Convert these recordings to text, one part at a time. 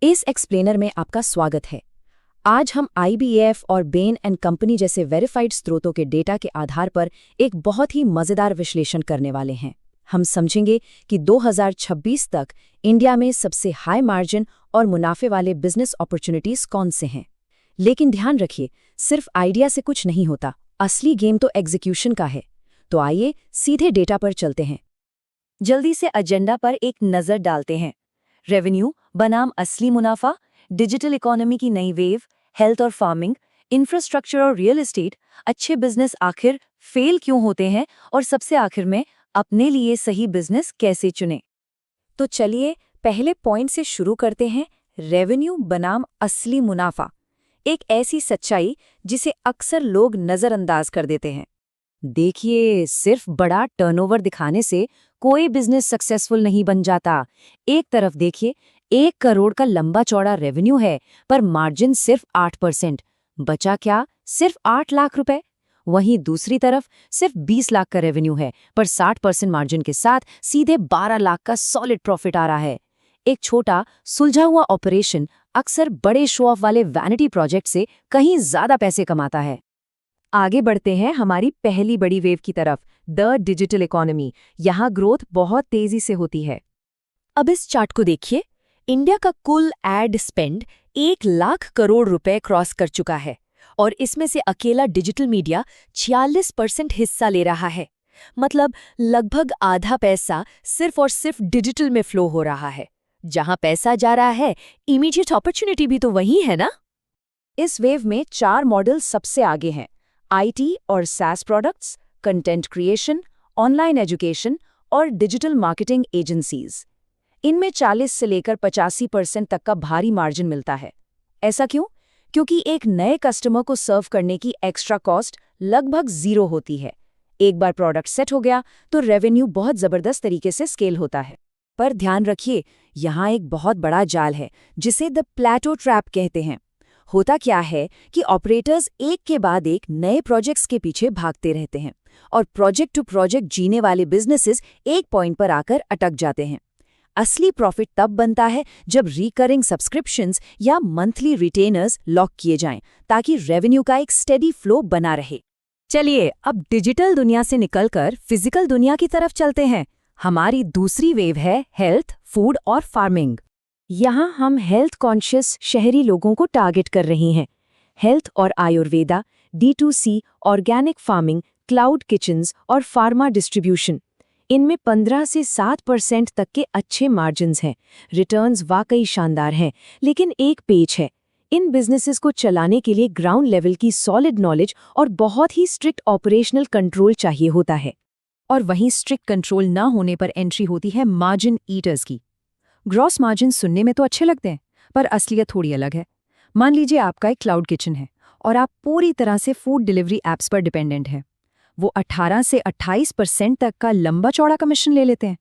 इस एक्सप्लेनर में आपका स्वागत है। आज हम IBF और बेन एंड कंपनी जैसे वेरीफाइड स्रोतों के डेटा के आधार पर एक बहुत ही मजेदार विश्लेषण करने वाले हैं। हम समझेंगे कि 2026 तक इंडिया में सबसे हाई मार्जिन और मुनाफे वाले बिजनेस अपॉर्चुनिटीज कौन से हैं। लेकिन ध्यान रखिए, सिर्फ आइडिया से कुछ नहीं होता, असली गेम तो एग्जीक्यूशन का है। तो आइए सीधे डेटा पर चलते हैं। जल्दी से एजेंडा पर एक नज़र डालते हैं। रेवेन्यू बनाम असली मुनाफा, डिजिटल इकोनॉमी की नई वेव, हेल्थ और फार्मिंग, इंफ्रास्ट्रक्चर और रियल एस्टेट, अच्छे बिजनेस आखिर फेल क्यों होते हैं और सबसे आखिर में अपने लिए सही बिजनेस कैसे चुनें। तो चलिए पहले पॉइंट से शुरू करते हैं। रेवेन्यू बनाम असली मुनाफा, एक ऐसी सच्चाई जिसे अक्सर लोग नज़रअंदाज कर देते हैं। देखिए, सिर्फ बड़ा टर्नओवर दिखाने से कोई बिजनेस सक्सेसफुल नहीं बन जाता। एक तरफ देखिए, 1 करोड़ का लंबा चौड़ा रेवेन्यू है पर मार्जिन सिर्फ 8%। बचा क्या? सिर्फ 8 लाख रुपए। वहीं दूसरी तरफ सिर्फ 20 लाख का रेवेन्यू है पर 60% मार्जिन के साथ सीधे 12 लाख का सॉलिड प्रॉफिट आ रहा है। एक छोटा सुलझा हुआ ऑपरेशन अक्सर बड़े शो ऑफ वाले वैनिटी प्रोजेक्ट से कहीं ज्यादा पैसे कमाता है। आगे बढ़ते हैं हमारी पहली बड़ी वेव की तरफ, द डिजिटल इकोनॉमी। यहाँ ग्रोथ बहुत तेजी से होती है। अब इस चार्ट को देखिए, इंडिया का कुल एड स्पेंड 1 लाख करोड़ रुपए क्रॉस कर चुका है और इसमें से अकेला डिजिटल मीडिया 46% हिस्सा ले रहा है। मतलब लगभग आधा पैसा सिर्फ और सिर्फ डिजिटल में फ्लो हो रहा है। जहां पैसा जा रहा है, इमीडिएट अपॉर्चुनिटी भी तो वही है ना। इस वेव में 4 मॉडल सबसे आगे हैं: IT और SaaS products, content creation, online education और डिजिटल मार्केटिंग एजेंसीज। इनमें 40 से लेकर 85% तक का भारी मार्जिन मिलता है। ऐसा क्यों? क्योंकि एक नए कस्टमर को सर्व करने की एक्स्ट्रा कॉस्ट लगभग 0 होती है। एक बार प्रोडक्ट सेट हो गया तो रेवेन्यू बहुत जबरदस्त तरीके से स्केल होता है। पर ध्यान रखिए, यहाँ एक बहुत बड़ा जाल है जिसे द प्लेटो ट्रैप कहते हैं। होता क्या है कि ऑपरेटर्स एक के बाद एक नए प्रोजेक्ट्स के पीछे भागते रहते हैं और प्रोजेक्ट टू प्रोजेक्ट जीने वाले बिजनेसेस एक पॉइंट पर आकर अटक जाते हैं। असली प्रॉफिट तब बनता है जब रिकरिंग सब्सक्रिप्शंस या मंथली रिटेनर्स लॉक किए जाएं, ताकि रेवेन्यू का एक स्टेडी फ्लो बना रहे। चलिए अब डिजिटल दुनिया से निकलकर फिजिकल दुनिया की तरफ चलते हैं। हमारी दूसरी वेव है हेल्थ, फूड और फार्मिंग। यहाँ हम हेल्थ कॉन्शियस शहरी लोगों को टारगेट कर रही हैं। हेल्थ और Ayurveda, D2C, organic farming, cloud kitchens और फार्मा डिस्ट्रीब्यूशन। इनमें 15 से 7% तक के अच्छे मार्जिन्स हैं। रिटर्न्स वाकई शानदार हैं, लेकिन एक पेच है। इन बिजनेसेस को चलाने के लिए ग्राउंड लेवल की सॉलिड नॉलेज और बहुत ही स्ट्रिक्ट ऑपरेशनल कंट्रोल चाहिए होता है। और वहीं स्ट्रिक्ट कंट्रोल ना होने पर एंट्री होती है मार्जिन ईटर्स की। ग्रॉस मार्जिन सुनने में तो अच्छे लगते हैं, पर असलियत थोड़ी अलग है। मान लीजिए आपका एक क्लाउड किचन है और आप पूरी तरह से फूड डिलीवरी ऐप्स पर डिपेंडेंट हैं। वो 18 से 28% तक का लंबा चौड़ा कमीशन ले लेते हैं।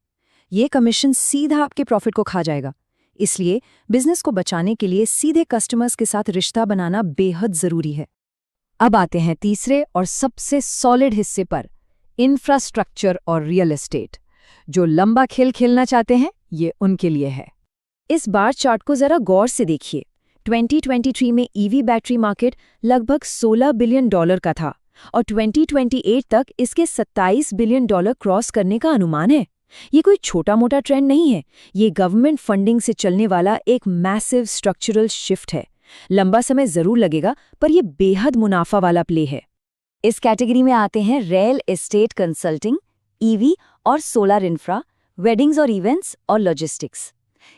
ये कमीशन सीधा आपके प्रॉफिट को खा जाएगा। इसलिए बिजनेस को बचाने के लिए सीधे कस्टमर्स के साथ रिश्ता बनाना बेहद जरूरी है। अब आते हैं तीसरे और सबसे सॉलिड हिस्से पर, इंफ्रास्ट्रक्चर और रियल एस्टेट। जो लंबा खेल खेलना चाहते हैं, ये उनके लिए है। इस बार चार्ट को जरा गौर से देखिए। 2023 में EV बैटरी मार्केट लगभग $16 बिलियन का था और 2028 तक इसके $27 बिलियन क्रॉस करने का अनुमान है। ये कोई छोटा मोटा ट्रेंड नहीं है, ये गवर्नमेंट फंडिंग से चलने वाला एक मैसिव स्ट्रक्चरल शिफ्ट है। लंबा समय जरूर लगेगा, पर यह बेहद मुनाफा वाला प्ले है। इस कैटेगरी में आते हैं रियल एस्टेट कंसल्टिंग, EV और सोलर इंफ्रा, वेडिंग्स और इवेंट्स और लॉजिस्टिक्स।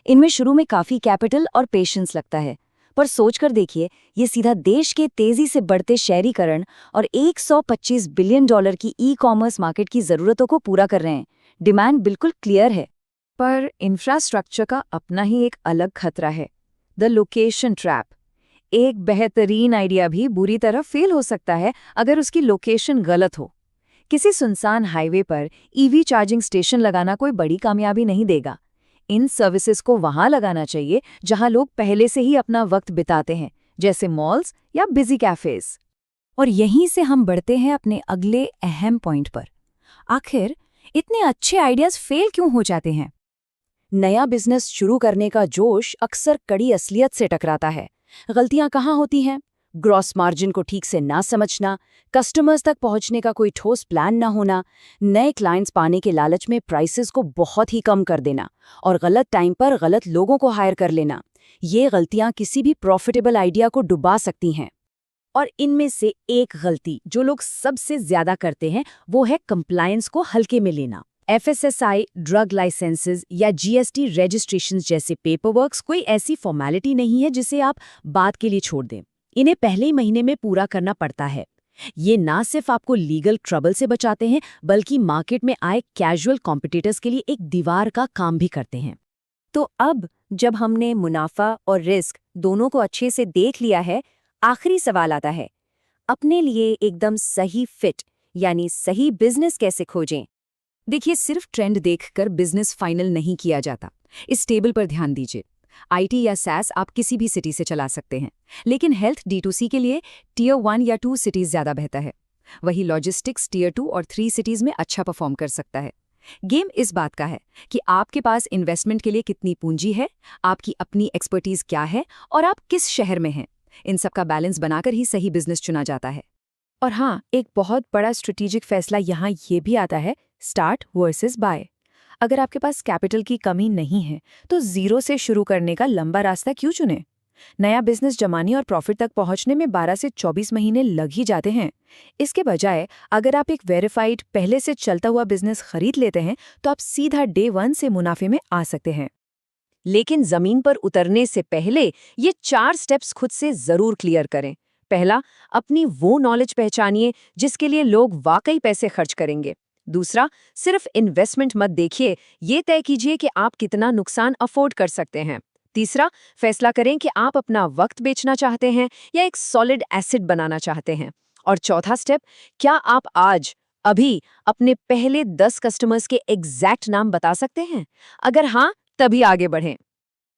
इनमें शुरू में काफी कैपिटल और पेशेंस लगता है, पर सोचकर देखिए, ये सीधा देश के तेजी से बढ़ते शहरीकरण और $125 बिलियन की ई-कॉमर्स मार्केट की जरूरतों को पूरा कर रहे हैं। डिमांड बिल्कुल क्लियर है। पर इंफ्रास्ट्रक्चर का अपना ही एक अलग खतरा है, द लोकेशन ट्रैप। एक बेहतरीन आइडिया भी बुरी तरह फेल हो सकता है अगर उसकी लोकेशन गलत हो। किसी सुनसान हाईवे पर EV चार्जिंग स्टेशन लगाना कोई बड़ी कामयाबी नहीं देगा। इन सर्विसेज को वहां लगाना चाहिए जहां लोग पहले से ही अपना वक्त बिताते हैं, जैसे मॉल्स या बिजी कैफेज। और यहीं से हम बढ़ते हैं अपने अगले अहम पॉइंट पर। आखिर इतने अच्छे आइडियाज फेल क्यों हो जाते हैं? नया बिजनेस शुरू करने का जोश अक्सर कड़ी असलियत से टकराता है। गलतियां कहाँ होती हैं? ग्रॉस मार्जिन को ठीक से ना समझना, कस्टमर्स तक पहुंचने का कोई ठोस प्लान ना होना, नए क्लाइंट्स पाने के लालच में प्राइसेस को बहुत ही कम कर देना और गलत टाइम पर गलत लोगों को हायर कर लेना। ये गलतियां किसी भी प्रॉफिटेबल आइडिया को डुबा सकती हैं। और इनमें से एक गलती जो लोग सबसे ज्यादा करते हैं वो है कंप्लायंस को हल्के में लेना। FSSAI, ड्रग लाइसेंसेस या GST रजिस्ट्रेशन जैसे पेपरवर्क्स कोई ऐसी फॉर्मेलिटी नहीं है जिसे आप बाद के लिए छोड़ दें। इन्हें पहले ही महीने में पूरा करना पड़ता है। ये ना सिर्फ आपको लीगल ट्रबल से बचाते हैं बल्कि मार्केट में आए कैजुअल कॉम्पिटिटर्स के लिए एक दीवार का काम भी करते हैं। तो अब जब हमने मुनाफा और रिस्क दोनों को अच्छे से देख लिया है, आखिरी सवाल आता है, अपने लिए एकदम सही फिट यानी सही बिजनेस कैसे खोजें? देखिए, सिर्फ ट्रेंड देखकर बिजनेस फाइनल नहीं किया जाता। इस टेबल पर ध्यान दीजिए। IT या SaaS आप किसी भी सिटी से चला सकते हैं, लेकिन हेल्थ D2C के लिए Tier 1 या 2 सिटीज ज्यादा बेहतर है। वही लॉजिस्टिक्स Tier 2 और 3 सिटीज में अच्छा परफॉर्म कर सकता है। गेम इस बात का है कि आपके पास इन्वेस्टमेंट के लिए कितनी पूंजी है, आपकी अपनी एक्सपर्टीज क्या है और आप किस शहर में हैं। इन सब का बैलेंस बनाकर ही सही बिजनेस चुना जाता है। और हाँ, एक बहुत बड़ा स्ट्रेटेजिक फैसला यहाँ ये भी आता है, स्टार्ट वर्सेस बाय। अगर आपके पास कैपिटल की कमी नहीं है तो जीरो से शुरू करने का लंबा रास्ता क्यों चुने? नया बिजनेस जमाने और प्रॉफिट तक पहुंचने में 12 से 24 महीने लग ही जाते हैं। इसके बजाय अगर आप एक वेरीफाइड पहले से चलता हुआ बिजनेस खरीद लेते हैं तो आप सीधा डे 1 से मुनाफे में आ सकते हैं। लेकिन जमीन पर उतरने से पहले ये 4 स्टेप्स खुद से जरूर क्लियर करें। पहला, अपनी वो नॉलेज पहचानिए जिसके लिए लोग वाकई पैसे खर्च करेंगे। दूसरा, सिर्फ इन्वेस्टमेंट मत देखिए, ये तय कीजिए कि आप कितना नुकसान अफोर्ड कर सकते हैं। तीसरा, फैसला करें कि आप अपना वक्त बेचना चाहते हैं या एक सॉलिड एसेट बनाना चाहते हैं। और चौथा स्टेप, क्या आप आज अभी अपने पहले 10 कस्टमर्स के एग्जैक्ट नाम बता सकते हैं? अगर हाँ, तभी आगे बढ़ें।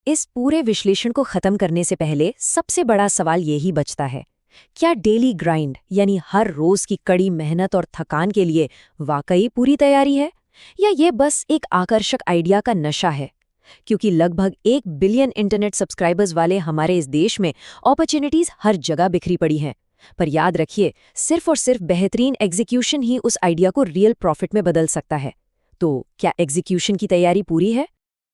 इस पूरे विश्लेषण को खत्म करने से पहले सबसे बड़ा सवाल यही बचता है, क्या डेली ग्राइंड यानी हर रोज की कड़ी मेहनत और थकान के लिए वाकई पूरी तैयारी है, या ये बस एक आकर्षक आइडिया का नशा है? क्योंकि लगभग 1 बिलियन इंटरनेट सब्सक्राइबर्स वाले हमारे इस देश में अपॉर्चुनिटीज हर जगह बिखरी पड़ी हैं। पर याद रखिए, सिर्फ और सिर्फ बेहतरीन एग्जीक्यूशन ही उस आइडिया को रियल प्रॉफिट में बदल सकता है। तो क्या एग्जीक्यूशन की तैयारी पूरी है?